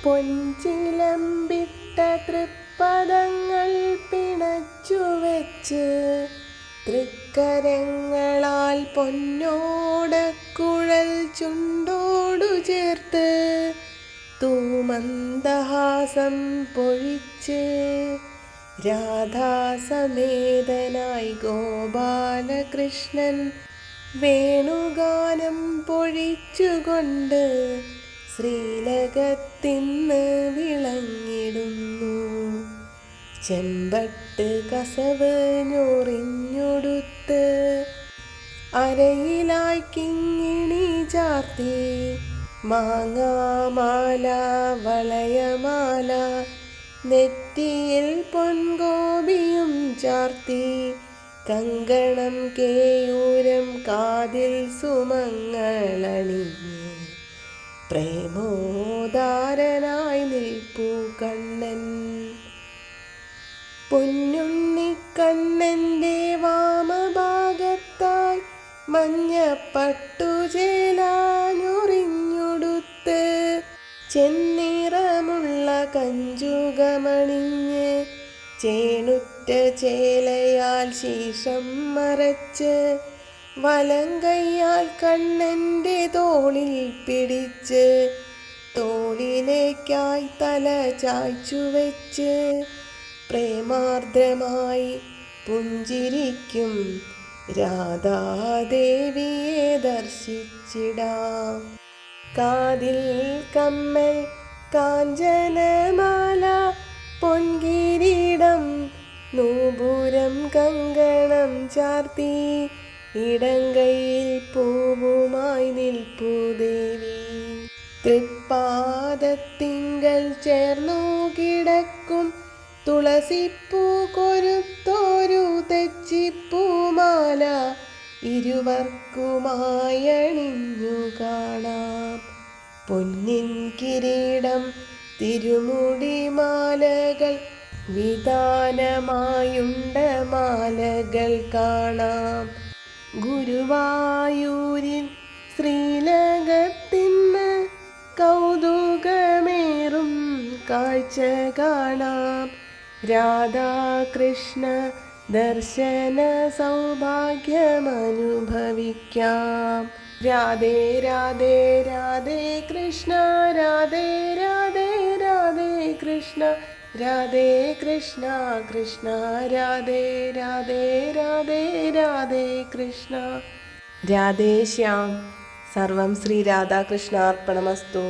പൊൻചിലമ്പിട്ട തൃപ്പദങ്ങൾ പിണച്ചുവെച്ച് തൃക്കരങ്ങളാൽ പൊന്നോടക്കുഴൽ ചുണ്ടോടു ചേർത്ത് തൂമന്ദഹാസം പൊഴിച്ച് രാധാസമേതനായി ഗോപാലകൃഷ്ണൻ വേണുഗാനം പൊഴിച്ചുകൊണ്ട് ശ്രീലകത്തിന്ന് വിളങ്ങിടുന്നു. ചെമ്പട്ട് കസവ് ഞൊറിഞ്ഞൊടുത്ത് അരയിലായി കിങ്ങിണി ചാർത്തി മാങ്ങാമാല വളയമാല നെറ്റിയിൽ പൊൻകോപിയും ചാർത്തി കങ്കണം കേയൂരം കാതിൽ സുമങ്ങളണിഞ്ഞ് പ്രേമോദാരനായി നിൽപ്പു കണ്ണൻ. പൊന്നുണ്ണിക്കണ്ണൻ്റെ വാമഭാഗത്തായി മഞ്ഞപ്പട്ടുചേലാഞ്ഞൊറിഞ്ഞൊടുത്ത് ചെന്നിറമുള്ള കഞ്ചുകമണിഞ്ഞ് ചേണുറ്റ ചേലയാൽ ശീഷം മറച്ച് വലങ്കയ്യാൽ കണ്ണൻ്റെ തോളിൽ പിടിച്ച് തോളിലേക്കായി തല ചായ്ച്ചുവെച്ച് പ്രേമാർദ്രമായി പുഞ്ചിരിക്കും രാധാദേവിയെ ദർശിച്ചിടാം. കാതിൽ കമ്മൽ കാഞ്ചനമാല പൊൻകിരീടം നൂപുരം കങ്കണം ചാർത്തി ഇടങ്കൈയിൽ പൂവുമായി നിൽപ്പു ദേവി. തൃപ്പാദത്തിങ്കൽ ചേർന്നു കിടക്കും തുളസിപ്പൂ കൊരുത്തോരു തെച്ചിപ്പൂമാല ഇരുവർക്കുമായണിഞ്ഞു കാണാം. പൊന്നിൻ കിരീടം തിരുമുടിമാലകൾ വിതാനമായുണ്ട മാലകൾ കാണാം. ഗുരുവായൂരിൽ ശ്രീലകത്തിന്ന് കൗതുകമേറും കാഴ്ച കാണാം. രാധാകൃഷ്ണ ദർശന സൗഭാഗ്യമനുഭവിക്കാം. രാധേ രാധേ രാധേ കൃഷ്ണ രാധേ രാധേ രാധേ കൃഷ്ണ രാധേ കൃഷ്ണ കൃഷ്ണ രാധേ രാധേ രാധേ രാധേ കൃഷ്ണ. രാധേശ്യാം. സർവം ശ്രീ രാധാകൃഷ്ണാർപ്പണമസ്തു.